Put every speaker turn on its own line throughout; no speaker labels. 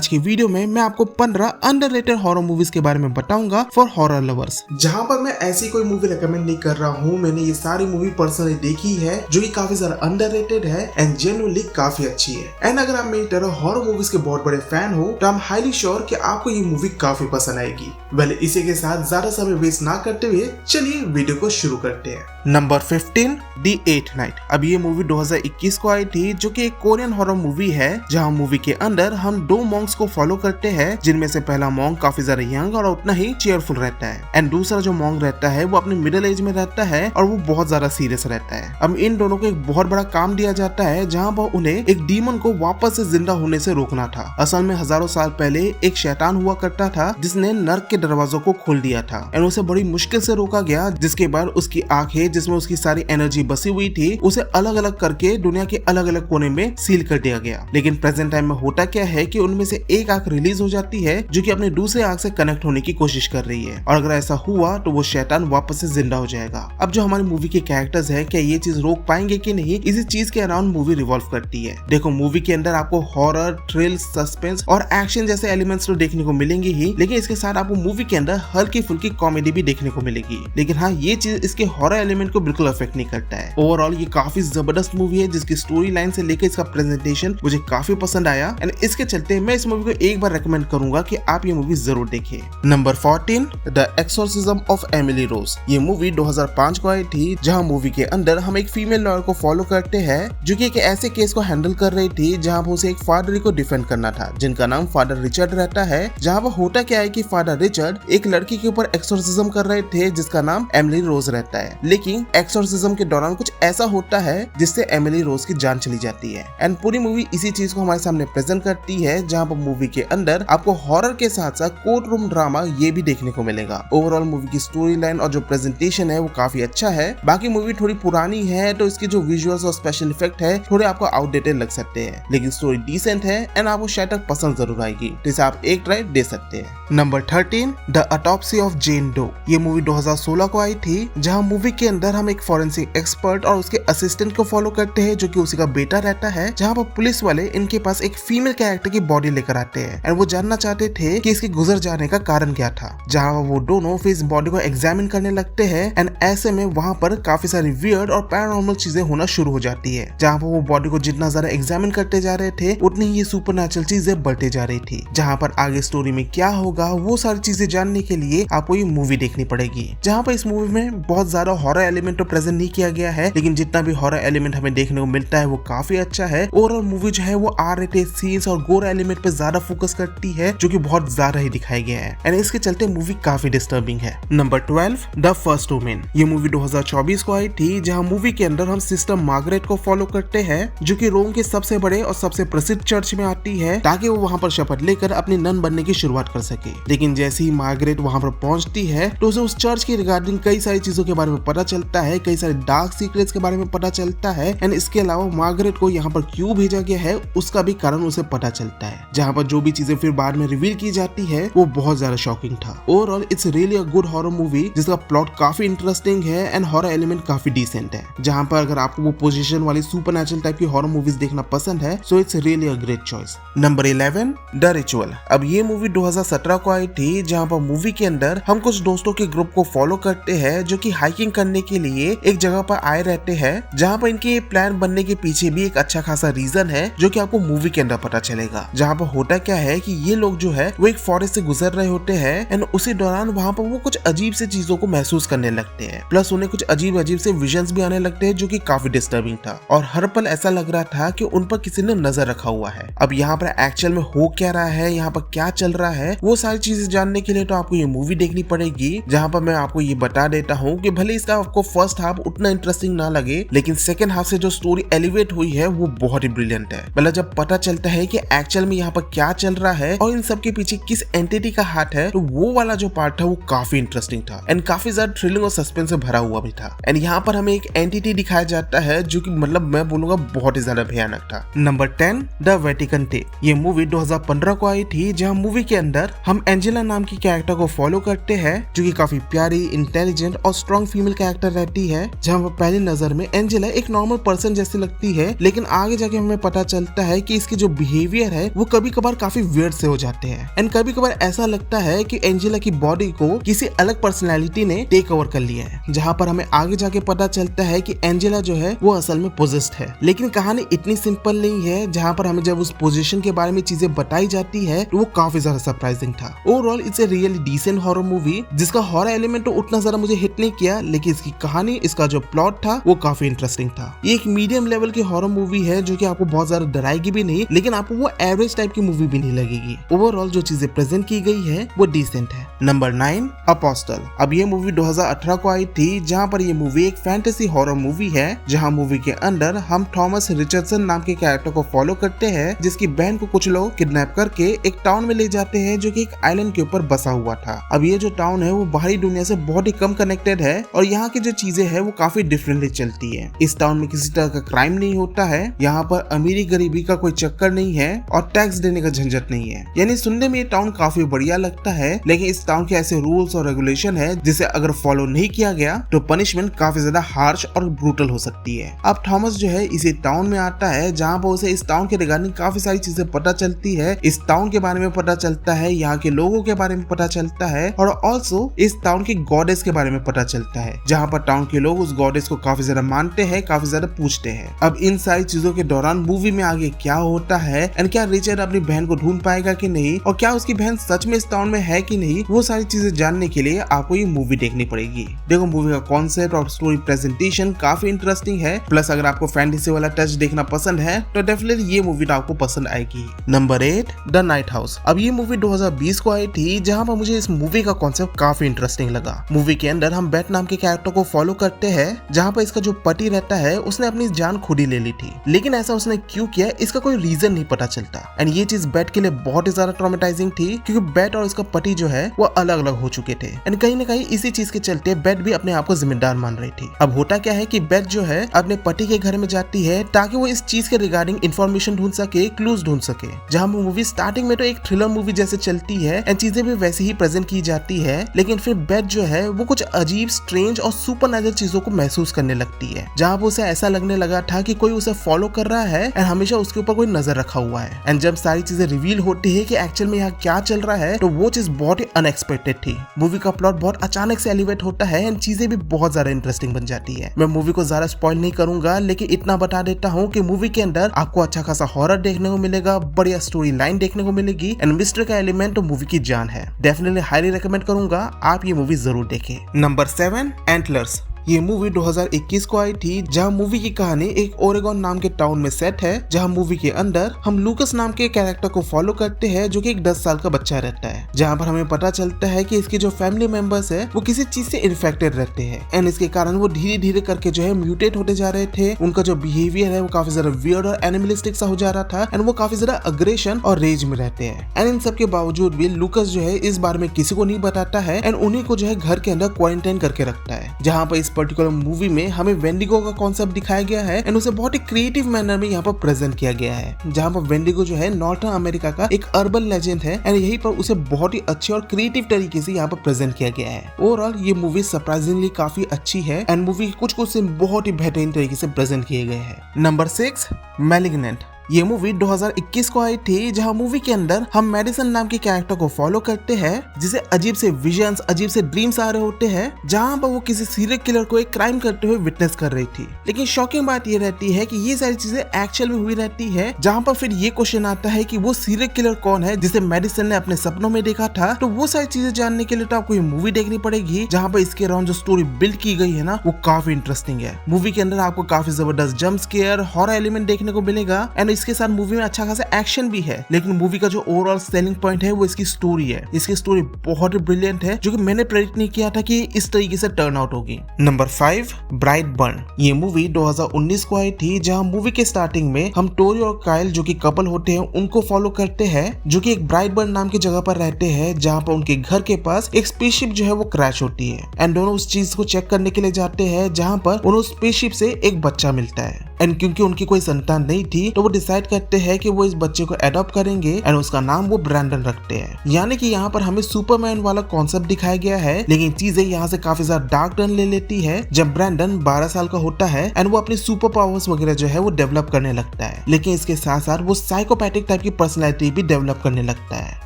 आज की वीडियो में मैं आपको 15 अंडररेटेड हॉरर मूवीज के बारे में बताऊंगा फॉर हॉरर लवर्स। जहां पर मैं ऐसी कोई मूवी रेकमेंड नहीं कर रहा हूं, मैंने ये सारी मूवी पर्सनली देखी है जो कि काफी ज्यादा अंडररेटेड है एंड जेन्युइनली काफी अच्छी है। एंड अगर आप मेरी तरह हॉरर मूवीज के बहुत बड़े फैन हो तो आई एम हाईली श्योर कि आपको ये मूवी काफी पसंद आएगी। वेल इसी के साथ ज्यादा समय वेस्ट ना करते हुए चलिए वीडियो को शुरू करते हैं। Number 15 the at night. अब ये मूवी 2021 को आई थी जो कि एक कोरियन हॉरर मूवी है जहां मूवी के अंदर हम दो मॉन्क्स को फॉलो करते हैं, जिनमें से पहला मॉन्क काफी ज्यादा यंग और उतना ही चेयरफुल रहता है एंड दूसरा जो मॉन्क रहता है वो अपने मिडिल एज में रहता है और वो बहुत ज्यादा सीरियस रहता है। अब इन दोनों को एक बहुत बड़ा काम दिया जाता है जहां पर उन्हें एक डीमन को वापस से जिंदा होने से रोकना था। असल में हजारों साल पहले एक शैतान हुआ करता था जिसने नर्क के दरवाजों को खोल दिया था एंड उसे बड़ी मुश्किल से रोका गया, जिसके बाद उसकी आंखें जिसमें उसकी सारी एनर्जी बसी हुई थी उसे अलग अलग करके दुनिया के अलग अलग कोने में सील कर दिया गया। लेकिन प्रेजेंट टाइम में होता क्या है कि उनमें से एक आंख रिलीज हो जाती है जो कि अपने दूसरे आंख से कनेक्ट होने की कोशिश कर रही है और अगर ऐसा हुआ तो वो शैतान वापस से जिंदा हो जाएगा। अब जो हमारी मूवी के कैरेक्टर्स है क्या ये चीज रोक पाएंगे कि नहीं, इसी चीज के अराउंड मूवी रिवॉल्व करती है। देखो मूवी के अंदर आपको हॉरर, थ्रिल, सस्पेंस और एक्शन जैसे एलिमेंट्स तो देखने को मिलेंगे ही, लेकिन इसके साथ आपको मूवी के अंदर हल्की फुल्की कॉमेडी भी देखने को मिलेगी। लेकिन हाँ, ये चीज इसके हॉरर एलिमेंट को बिल्कुल अफेक्ट नहीं करता है। ओवरऑल ये काफी जबरदस्त मूवी है जिसकी स्टोरी लाइन से लेकर इसका प्रेजेंटेशन मुझे काफी पसंद आया एंड इसके चलते मैं इस मूवी को एक बार रेकमेंड करूंगा कि आप ये मूवी जरूर देखिए। Number 14 the exorcism of Emily Rose. ये मूवी 2005 को आई थी जहां मूवी के अंदर हम एक फीमेल लॉयर को फॉलो करते हैं जो कि एक ऐसे केस को हैंडल कर रही थी जहां पर उसे एक फादर को डिफेंड करना था जिनका नाम फादर रिचर्ड रहता है। जहां पर होता क्या है कि फादर रिचर्ड एक लड़की के ऊपर एक्सोर्सिज्म कर रहे थे जिसका नाम एमिली रोज रहता है, लेकिन एक्सोर्सिज्म के दौरान कुछ ऐसा होता है जिससे एमिली रोज की जान चली जाती है एंड पूरी मूवी इसी चीज को हमारे सामने प्रेजेंट करती है जहां पर मूवी के अंदर आपको हॉरर के साथ साथ कोर्ट रूम ड्रामा ये भी देखने को मिलेगा। ओवरऑल मूवी की स्टोरी लाइन और जो प्रेजेंटेशन है वो काफी अच्छा है। बाकी मूवी थोड़ी पुरानी है तो इसके जो विजुअल्स और स्पेशल इफेक्ट है थोड़े आपको आउटडेटेड लग सकते हैं, लेकिन स्टोरी डिसेंट है एंड आपको शायद तक पसंद जरूर आएगी, जिसे आप एक ट्राई दे सकते हैं। Number 13 the autopsy of Jane Doe. ये मूवी 2016 को आई थी जहां मूवी के अंदर हम एक फॉरेंसिक एक्सपर्ट और उसके असिस्टेंट को फॉलो करते हैं जो कि उसी का बेटा रहता है। जहां पर पुलिस वाले इनके पास एक फीमेल कैरेक्टर की बॉडी लेकर आते हैं एंड वो जानना चाहते थे कि इसके गुजर जाने का कारण क्या था। जहां वो दोनों फिर इस बॉडी को एग्जामिन करने लगते हैं एंड ऐसे में वहां पर काफी सारी वियर्ड और पैरानॉर्मल चीजें होना शुरू हो जाती है। जहां पर वो बॉडी को जितना ज्यादा एग्जामिन करते जा रहे थे उतनी ही ये सुपरनैचुरल चीजें बढ़ते जा रही थी। जहां पर आगे स्टोरी में क्या होगा वो सारी चीजें जानने के लिए आपको ये मूवी देखनी पड़ेगी। जहां पर इस मूवी में बहुत ज्यादा हॉरर एलिमेंट तो प्रेजेंट नहीं किया गया है, लेकिन जितना भी हॉरर एलिमेंट हमें देखने को मिलता है वो काफी अच्छा है। ओवरऑल मूवी जो है वो R-रेटेड सीन्स और गोर एलिमेंट पे ज्यादा फोकस करती है जो कि बहुत ज्यादा ही दिखाया गया है एंड इसके चलते मूवी काफी डिस्टर्बिंग है। Number 12 the first women. ये मूवी 2024 को आई थी जहां मूवी के अंदर हम सिस्टर मार्गरेट को फॉलो करते हैं जो कि रोम के सबसे बड़े और सबसे प्रसिद्ध चर्च में आती है ताकि वो वहां पर शपथ लेकर अपनी नन बनने की शुरुआत कर सके। लेकिन जैसे ही मार्गरेट वहां पर पहुंचती है तो उसे उस चर्च की रिगार्डिंग कई सारी चीजों के बारे में पता चलता है, कई सारे डार्क सीक्रेट्स के बारे में पता चलता है एंड इसके अलावा मार्गरेट को यहाँ पर क्यों भेजा गया है उसका भी कारण उसे पता चलता है। जहाँ पर जो भी चीजें फिर बाद में रिवील की जाती है वो बहुत ज्यादा शॉकिंग था। Overall it's really a good horror movie जिसका प्लॉट काफी इंटरेस्टिंग है एंड हॉरर एलिमेंट काफी डिसेंट है। जहाँ पर अगर आपको वो पोजीशन वाली सुपरनैचुरल टाइप की हॉरर मूवीज देखना पसंद है so it's really a great choice. Number 11 the ritual. अब ये मूवी 2017 को आई थी जहाँ पर मूवी के अंदर हम कुछ दोस्तों के ग्रुप को फॉलो करते हैं जो कि हाइकिंग करने के लिए एक जगह पर आए रहते हैं। जहाँ पर इनके प्लान बनने के पीछे भी एक अच्छा खासा रीजन है जो कि आपको मूवी के अंदर पता चलेगा। जहाँ पर होता क्या है कि ये लोग जो है वो एक फॉरेस्ट से गुजर रहे होते हैं एंड उसी दौरान वहाँ पर वो कुछ अजीब से चीजों को महसूस करने लगते हैं, प्लस उन्हें कुछ अजीब अजीब से विजन्स भी आने लगते हैं जो कि काफी डिस्टर्बिंग था और हर पल ऐसा लग रहा था कि उन पर किसी ने नजर रखा हुआ है। अब यहाँ पर एक्चुअल में हो क्या रहा है, यहाँ पर क्या चल रहा है, वो सारी चीजें जानने के लिए तो आपको ये मूवी देखनी पड़ेगी। जहाँ पर मैं आपको ये बता देता हूँ कि भले इसका आपको फर्स्ट हाफ उतना इंटरेस्टिंग ना लगे, लेकिन सेकंड हाफ से जो स्टोरी एलिवेट हुई है वो बहुत ही ब्रिलियंट है। मतलब जब पता चलता है कि एक्चुअल में यहाँ पर क्या चल रहा है और इन सब के पीछे किस एंटिटी का हाथ है, तो वो वाला जो पार्ट था वो काफी इंटरेस्टिंग था एंड काफी ज्यादा थ्रिलिंग और सस्पेंस से भरा हुआ भी था। एंड यहाँ पर हमें एक एंटिटी दिखाया जाता है जो कि मतलब मैं बोलूंगा बहुत ही ज्यादा भयानक था। Number 10 the Vatican tape. ये मूवी 2015 को आई थी जहाँ मूवी के अंदर हम एंजेला नाम की कैरेक्टर को फॉलो करते हैं जो कि काफी प्यारी, इंटेलिजेंट और स्ट्रॉन्ग फीमेल कैरेक्टर कैरेक्टर रहती है, जहाँ पर पहली नजर में एंजेला एक नॉर्मल पर्सन जैसी लगती है, लेकिन आगे जाके हमें पता चलता है कि इसकी जो बिहेवियर है वो कभी कभार काफी वियर्ड से हो जाते हैं एंड कभी कभार ऐसा लगता है कि एंजेला की बॉडी को किसी अलग पर्सनैलिटी ने टेक ओवर कर लिया है, जहाँ पर हमें आगे जाके पता चलता है कि एंजेला जो है वो असल में पोजेस्ड है। लेकिन कहानी इतनी सिंपल नहीं है, जहाँ पर हमें जब उस पोजीशन के बारे में चीजें बताई जाती है तो वो काफी ज्यादा सरप्राइजिंग था। Overall it's a really decent horror movie, जिसका हॉरर एलिमेंट तो उतना ज्यादा मुझे हिट नहीं किया, लेकिन इसकी कहानी, इसका जो प्लॉट था वो काफी इंटरेस्टिंग था। ये एक मीडियम लेवल की हॉरर मूवी है जो कि आपको बहुत ज्यादा डराएगी भी नहीं, लेकिन आपको वो एवरेज टाइप की मूवी भी नहीं लगेगी। ओवरऑल जो चीजें प्रेजेंट की गई है वो डिसेंट है। Number 9, apostle. अब ये मूवी 2018 को आई थी, जहाँ पर ये मूवी एक फैंटेसी हॉरर मूवी है, जहाँ मूवी के अंदर हम थॉमस रिचर्डसन नाम के कैरेक्टर को फॉलो करते हैं, जिसकी बहन को कुछ लोग किडनैप करके एक टाउन में ले जाते हैं जो कि एक आइलैंड के ऊपर बसा हुआ था। अब ये जो टाउन है वो बाहरी दुनिया से बहुत ही कम कनेक्टेड है और यहाँ की जो चीजें है वो काफी डिफरेंटली चलती है। इस टाउन में किसी तरह का क्राइम नहीं होता है, यहाँ पर अमीरी गरीबी का कोई चक्कर नहीं है और टैक्स देने का झंझट नहीं है। यानी सुनने में ये टाउन काफी बढ़िया लगता है, लेकिन इस टाउन के ऐसे रूल्स और रेगुलेशन है जिसे अगर फॉलो नहीं किया गया तो पनिशमेंट काफी ज्यादा हार्श और ब्रूटल हो सकती है। अब थॉमस जो है इसी टाउन में आता है, जहाँ पर उसे इस टाउन के रिगार्डिंग काफी सारी चीजें पता चलती है। इस टाउन के बारे में पता चलता है, यहाँ के लोगों के बारे में पता चलता है और ऑल्सो इस टाउन की गॉडेस के बारे में पता चलता है, जहाँ पर टाउन के लोग उस गॉडेस को काफी ज्यादा मानते हैं, काफी ज्यादा पूछते हैं। अब इन सारी चीजों के दौरान मूवी में आगे क्या होता है एंड क्या रिचर्ड अपनी बहन को ढूंढ पाएगा कि नहीं, और क्या उसकी बहन सच में इस टाउन में है कि नहीं, वो सारी चीजें जानने के लिए आपको ये मूवी देखनी पड़ेगी। देखो मूवी का कॉन्सेप्ट और स्टोरी प्रेजेंटेशन काफी इंटरेस्टिंग है, प्लस अगर आपको फैंटेसी वाला टच देखना पसंद है तो डेफिनेटली ये मूवी आपको पसंद आएगी। Number 8, the night house. अब ये मूवी 2020 को आई थी, जहाँ पर मुझे इस मूवी का कॉन्सेप्ट काफी इंटरेस्टिंग लगा। मूवी के अंदर हम बैट नाम के कैरेक्टर को फॉलो करते हैं, जहाँ पर इसका जो पति रहता है उसने अपनी जान खुद ही ले ली थी, लेकिन ऐसा उसने क्यों किया इसका कोई रीजन नहीं पता चलता एंड ये चीज बैट के लिए बहुत ही ज्यादा ट्रॉमेटाइजिंग थी, क्योंकि बैट और इसका पति जो है वो अलग अलग हो चुके थे एंड कहीं ना कहीं इसी चीज के चलते बैट भी अपने आप को जिम्मेदार मान रही थी। अब होता क्या है कि बैट जो है अपने पति के घर में जाती है ताकि वो इस चीज के रिगार्डिंग इन्फॉर्मेशन ढूंढ सके, क्लूज ढूंढ सके। जहाँ मूवी स्टार्टिंग में तो एक थ्रिलर मूवी जैसे चलती है एंड चीजें भी वैसे ही प्रेजेंट की जाती है, लेकिन फिर बैट जो है वो कुछ अजीब, स्ट्रेंज और सुपरनैचुरल चीजों को महसूस करने लगती है, जहाँ पर उसे ऐसा लगने लगा था कि कोई उसे फॉलो कर रहा है एंड हमेशा उसके ऊपर कोई नजर रखा हुआ है। एंड जब सारी चीजें रिवील होती है कि एक्चुअल में यहाँ क्या चल रहा है, तो वो चीज बहुत ही अनएक्सपेक्टेड थी। मूवी का प्लॉट बहुत अचानक से एलिवेट होता है एंड चीजें भी बहुत ज्यादा इंटरेस्टिंग बन जाती है। मैं मूवी को ज्यादा स्पॉइल नहीं करूंगा, लेकिन इतना बता देता हूँ कि मूवी के अंदर आपको अच्छा खासा हॉरर देखने को मिलेगा, बढ़िया स्टोरी लाइन देखने को मिलेगी एंड मिस्टर का एलिमेंट तो मूवी की जान है। डेफिनेटली हाईली रिकमेंड करूंगा आप ये मूवी जरूर देखें। Number 7, antlers. ये मूवी 2021 को आई थी, जहां मूवी की कहानी एक ओरेगन नाम के टाउन में सेट है, जहां मूवी के अंदर हम लूकस नाम के कैरेक्टर को फॉलो करते हैं, जो कि एक 10 साल का बच्चा रहता है, जहां पर हमें पता चलता है कि इसके जो फैमिली मेंबर्स है वो किसी चीज से इन्फेक्टेड रहते हैं एंड इसके कारण वो धीरे धीरे करके जो है म्यूटेट होते जा रहे थे। उनका जो बिहेवियर है वो काफी ज्यादा वियर्ड और एनिमलिस्टिक सा हो जा रहा था एंड वो काफी ज्यादा अग्रेशन और रेज में रहते हैं। एंड इन सब के बावजूद भी लूकस जो है इस बारे में किसी को नहीं बताता है एंड उन्हीं को जो है घर के अंदर क्वारंटाइन करके रखता है। जहाँ पर इस पर्टिकुलर मूवी में हमें वेंडिगो का कॉन्सेप्ट दिखाया गया है एंड उसे बहुत ही क्रिएटिव मैनर में यहाँ पर प्रेजेंट किया गया है, जहाँ पर वेंडिगो जो है नॉर्थर्न अमेरिका का एक अर्बन लेजेंड है एंड यहीं पर उसे बहुत ही अच्छे और क्रिएटिव तरीके से यहाँ पर प्रेजेंट किया गया है। ओवरऑल ये मूवी सरप्राइजिंगली काफी अच्छी है एंड मूवी के कुछ सीन बहुत ही बेहतरीन तरीके से प्रेजेंट किए गए हैं। Number 6, malignant. ये मूवी 2021 को आई थी, जहां मूवी के अंदर हम मेडिसन नाम के कैरेक्टर को फॉलो करते हैं, जिसे अजीब से विजन्स, अजीब से ड्रीम्स आ रहे होते हैं, जहां पर वो किसी सीरियल किलर को एक क्राइम करते हुए विटनेस कर रही थी। लेकिन शॉकिंग बात ये रहती है कि ये सारी चीजें एक्चुअल में हुई रहती है, जहां पर फिर ये क्वेश्चन आता है कि वो सीरियल किलर कौन है जिसे मेडिसन ने अपने सपनों में देखा था। तो वो सारी चीजें जानने के लिए तो आपको ये मूवी देखनी पड़ेगी, जहां पर इसके अराउंड जो स्टोरी बिल्ड की गई है ना वो काफी इंटरेस्टिंग है। मूवी के अंदर आपको काफी जबरदस्त जंप स्केयर, हॉरर एलिमेंट देखने को मिलेगा एंड इसके साथ मूवी में अच्छा खासा एक्शन भी है। लेकिन मूवी का जो ओवरऑल सेलिंग पॉइंट है वो इसकी स्टोरी है। इसकी स्टोरी बहुत ही ब्रिलियंट है, जो कि मैंने प्रेडिक्ट नहीं किया था कि इस तरीके से टर्न आउट होगी। नंबर 5, ब्राइटबर्न। ये मूवी 2019 को आई थी, जहां मूवी के स्टार्टिंग में हम टोरी और काइल जो कि कपल होते हैं उनको फॉलो करते हैं, जो कि एक ब्राइटबर्न नाम की जगह पर रहते हैं, जहां पर उनके घर के पास एक स्पेसशिप जो है वो क्रैश होती है एंड दोनों उस चीज को चेक करने के लिए जाते हैं, जहां पर उन्हें स्पेसशिप से एक बच्चा मिलता है। एंड क्योंकि उनकी कोई संतान नहीं थी तो वो डिसाइड करते हैं कि वो इस बच्चे को अडॉप्ट करेंगे एंड उसका नाम वो ब्रैंडन रखते हैं। यानी कि यहाँ पर हमें सुपरमैन वाला कॉन्सेप्ट दिखाया गया है, लेकिन चीजें यहाँ से काफी ज्यादा डार्क टर्न ले लेती है जब ब्रैंडन 12 साल का होता है एंड वो अपनी सुपर पावर्स वगैरह जो है वो डेवलप करने लगता है। लेकिन इसके साथ साथ वो साइकोपैथिक टाइप की पर्सनैलिटी भी डेवलप करने लगता है,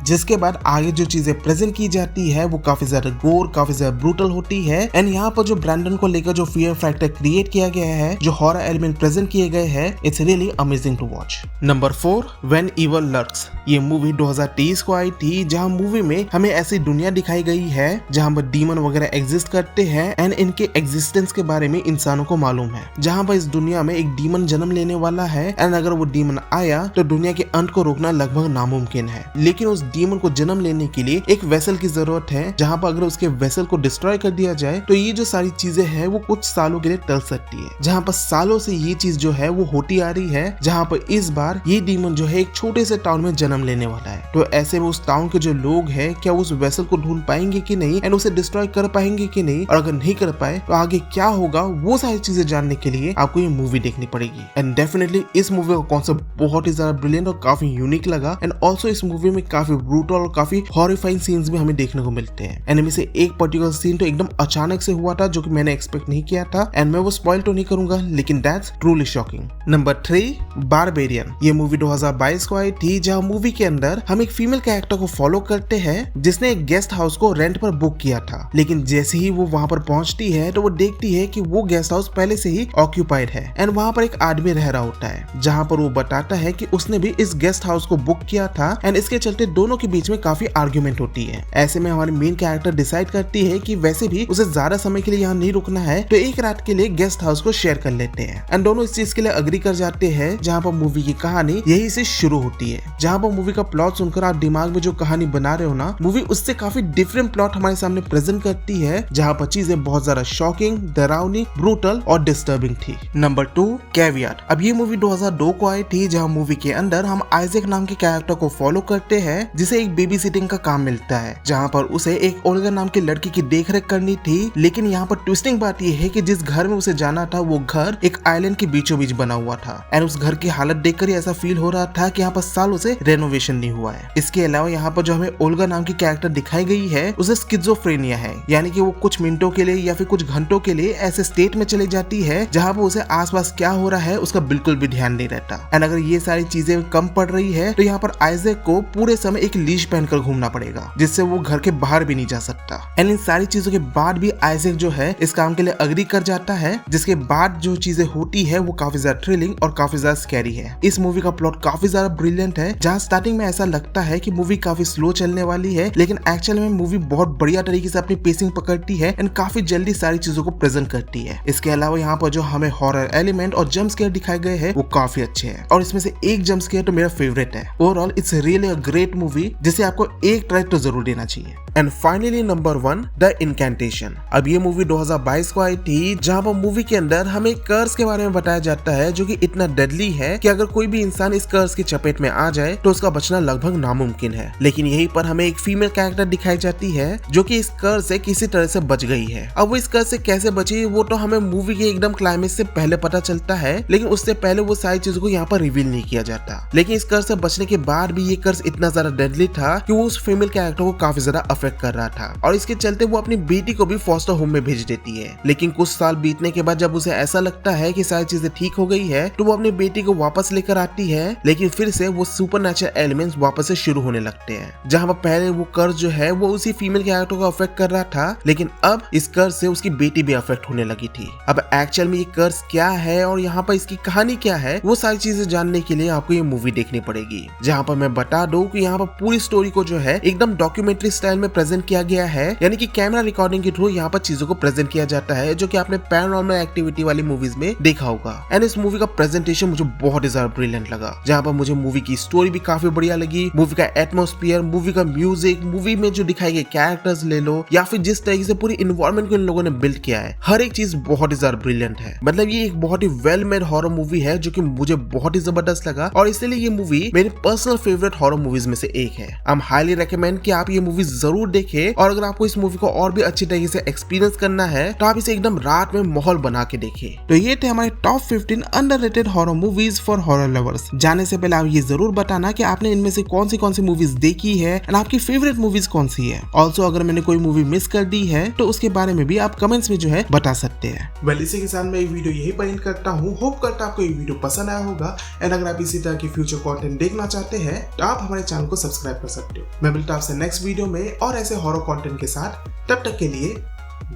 जिसके बाद आगे जो चीजें प्रेजेंट की जाती है वो काफी ज्यादा गोर, काफी ज्यादा ब्रूटल होती है। एंड यहाँ पर जो ब्रैंडन को लेकर जो फियर फैक्टर क्रिएट किया गया है, जो हॉरर एलिमेंट प्रेजेंट किए गए हैं, it's really amazing to watch. Number 4, when evil lurks. ये मूवी 2023 को आई थी, जहाँ मूवी में हमें ऐसी दुनिया दिखाई गई है जहाँ पर डीमन वगैरह एग्जिस्ट करते हैं एंड इनके एग्जिस्टेंस के बारे में इंसानों को मालूम है। जहाँ पर इस दुनिया में एक डीमन जन्म लेने वाला है एंड अगर वो डीमन आया तो दुनिया के अंत को रोकना लगभग नामुमकिन है। लेकिन उस डीमन को जन्म लेने के लिए एक वेसल की जरूरत है, जहाँ पर अगर उसके वेसल को डिस्ट्रॉय कर दिया जाए तो ये जो सारी चीजें हैं वो कुछ सालों के लिए टल सकती है। जहाँ पर सालों से ये चीज जो है वो होती आ रही है, जहाँ पर इस बार ये डीमन जो है एक छोटे से टाउन में जन्म लेने वाला है। तो ऐसे में उस टाउन के जो लोग हैं क्या उस वेसल को ढूंढ पाएंगे कि नहीं एंड उसे डिस्ट्रॉय कर पाएंगे कि नहीं, और अगर नहीं कर पाए तो आगे क्या होगा, वो सारी चीजें जानने के लिए आपको ये मूवी देखनी पड़ेगी। एंड डेफिनेटली इस मूवी का कॉन्सेप्ट बहुत ही ज्यादा ब्रिलियंट और काफी यूनिक लगा। एंड ऑल्सो इस मूवी में काफी ब्रूटल और काफी हॉरिफाइंग सीन्स भी हमें देखने को मिलते हैं। एंड इनमें से एक पर्टिकुलर सीन तो एकदम अचानक से हुआ था जो कि मैंने एक्सपेक्ट नहीं किया था, एंड मैं वो स्पॉइल तो नहीं करूंगा, लेकिन that's truly shocking. Number 3, barbarian. ये मूवी 2022 को आई थी, जहाँ मूवी के अंदर हम एक फीमेल कैरेक्टर को फॉलो करते हैं जिसने एक गेस्ट हाउस को रेंट पर बुक किया था। लेकिन जैसे ही वो वहां पर पहुंचती है तो वो देखती है कि वो गेस्ट हाउस पहले से ही ऑक्यूपाइड है एंड वहां पर एक आदमी रह रहा होता है, जहां पर वो बताता है कि उसने भी इस गेस्ट हाउस को बुक किया था एंड इसके चलते दोनों के बीच में काफी आर्ग्यूमेंट होती है। ऐसे में हमारी मेन कैरेक्टर डिसाइड करती है कि वैसे भी उसे ज्यादा समय के लिए यहाँ नहीं रुकना है, तो एक रात के लिए गेस्ट हाउस को शेयर कर लेते हैं एंड दोनों इस चीज के लिए अग्री कर जाते हैं। जहाँ पर मूवी की कहानी यही से शुरू होती है। जहाँ पर मूवी का प्लॉट सुनकर आप दिमाग में जो कहानी बना रहे हो ना, मूवी उससे काफी डिफरेंट प्लॉट हमारे सामने प्रेजेंट करती है, जहाँ पर चीजें बहुत ज्यादा शॉकिंग, डरावनी, ब्रूटल और डिस्टर्बिंग थी। Number 2, caviar. अब ये मूवी 2002 को आई थी, जहाँ मूवी के अंदर हम आइजैक नाम के कैरेक्टर को फॉलो करते हैं, जिसे एक बेबी सिटिंग का काम मिलता है, जहाँ पर उसे एक ओल्गा नाम की लड़की की देखरेख करनी थी। लेकिन यहाँ पर ट्विस्टिंग बात यह है कि जिस घर में उसे जाना था वो घर एक आइलैंड के बीचों बीच बना हुआ था एंड उस घर की हालत देखकर ही ऐसा फील हो रहा था कि यहाँ पर सालों से रेनोवेशन नहीं हुआ है। इसके अलावा यहाँ पर जो हमें ओल्गा नाम की कैरेक्टर दिखाई गई है उसे स्किज़ोफ्रेनिया है, यानी कि वो कुछ मिनटों के लिए या फिर कुछ घंटों के लिए ऐसे स्टेट में चली जाती है जहाँ पर उसे आसपास क्या हो रहा है उसका बिल्कुल भी ध्यान नहीं रहता। एंड अगर ये सारी चीजें कम पड़ रही है तो यहाँ पर आइजैक को पूरे समय एक लीश पहनकर घूमना पड़ेगा, जिससे वो घर के बाहर भी नहीं जा सकता। एंड इन सारी चीजों के बाद भी आइजैक जो है इस काम के लिए अग्री कर जाता है, जिसके बाद जो चीजें होती है वो काफी ज्यादा थ्रिलिंग और काफी ज्यादा स्कैरी है। इस मूवी का प्लॉट काफी ज्यादा ब्रिलियंट है, जहाँ स्टार्टिंग में ऐसा लगता है कि मूवी काफी स्लो चलने वाली है, लेकिन एक्चुअल में मूवी बहुत बढ़िया तरीके से अपनी पेसिंग पकड़ती है एंड काफी जल्दी सारी चीजों को प्रेजेंट करती है। इसके अलावा यहाँ पर जो हमें हॉरर एलिमेंट और जंप स्केयर दिखाए गए हैं वो काफी अच्छे हैं, और इसमें से एक जंप स्केयर तो मेरा फेवरेट है। Overall it's really a great movie, जिसे आपको एक ट्राई तो जरूर देना चाहिए। And finally number 1, the incantation. अब ये मूवी 2022 को आई थी, जहाँ पर मूवी के अंदर हमें कर्स के बारे में बताया जाता है, जो कि इतना डेडली है कि अगर कोई भी इंसान इस कर्स की चपेट में आ जाए तो उसका बचना लगभग नामुमकिन है। लेकिन यहीं पर हमें एक फीमेल कैरेक्टर दिखाई जाती है जो कि इस कर्स से किसी तरह से बच गई है। अब वो इस कर्स से कैसे बची वो तो हमें मूवी के एकदम क्लाइमेक्स से पहले पता चलता है, लेकिन उससे पहले वो सारी चीजों को यहाँ पर रिवील नहीं किया जाता। लेकिन इस कर्स से बचने के बाद भी ये कर्स इतना ज्यादा डेडली था कि वो उस फीमेल कैरेक्टर को काफी ज्यादा अफेक्ट कर रहा था, और इसके चलते वो अपनी बेटी को भी फॉस्टर होम में भेज देती है। लेकिन कुछ साल बीतने के बाद जब उसे ऐसा लगता है कि सारी चीजें ठीक हो गई है तो वो अपनी बेटी को वापस लेकर आती है, लेकिन फिर से वो सुपरनैचुरल एलिमेंट्स वापस से शुरू होने लगते हैं। जहां पर पहले वो कर्स जो है वो उसी फीमेल कैरेक्टर को अफेक्ट कर रहा था, लेकिन अब इस कर्स से उसकी बेटी भी अफेक्ट होने लगी थी। अब एक्चुअल में ये कर्स क्या है और यहाँ पर इसकी कहानी क्या है, वो सारी चीजें जानने के लिए आपको ये मूवी देखनी पड़ेगी। जहाँ पर मैं बता दूं कि यहाँ पर पूरी स्टोरी को जो है एकदम डॉक्यूमेंट्री स्टाइल में प्रेजेंट किया गया है, यानी कि कैमरा रिकॉर्डिंग के थ्रू यहाँ पर चीजों को प्रेजेंट किया जाता है, जो कि आपने पैरानॉर्मल एक्टिविटी वाली मूवीज में देखा होगा। एंड इस मूवी का प्रेजेंटेशन मुझे बहुत ही ज्यादा ब्रिलियंट लगा, जहाँ पर मुझे मूवी की स्टोरी भी काफी बढ़िया लगी, मूवी का एटमॉस्फेयर, मूवी का म्यूजिक, मूवी में जो दिखाए गए कैरेक्टर्स ले लो, या फिर जिस तरीके से पूरी इन्वायरमेंट को इन लोगों ने बिल्ड किया है, हर एक चीज बहुत ही ज्यादा ब्रिलियंट है। मतलब ये एक बहुत ही वेल मेड हॉरर मूवी है जो कि मुझे बहुत ही जबरदस्त लगा, और इसलिए ये मूवी मेरी पर्सनल फेवरेट हॉरर मूवीज में से एक है। आई एम हाईली रेकमेंड कि आप ये मूवी जरूर जरूर देखें। और अगर आपको इस मूवी को और भी अच्छी तरीके से एक्सपीरियंस करना है तो आप इसे एकदम रात में माहौल बना के देखें। तो ये थे हमारे top 15 underrated horror movies for horror lovers. जाने से पहले आप ये जरूर बताना कि आपने इनमें से कौन सी मूवीज देखी है एंड आपकी फेवरेट मूवीज कौन सी है। ऑल्सो अगर मैंने कोई मूवी मिस कर दी है तो उसके बारे में भी आप कमेंट्स में जो है बता सकते हैं। वेल इसी के साथ मैं ये वीडियो यही पर एंड करता हूँ। होप करता आपको ये वीडियो पसंद आया होगा एंड अगर आप इसी तरह की फ्यूचर कंटेंट देखना चाहते हैं तो आप हमारे चैनल को सब्सक्राइब कर सकते हो। मैं मिलता हूं आपसे नेक्स्ट वीडियो में और ऐसे हॉरर कंटेंट के साथ। तब तक के लिए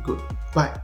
गुड बाय।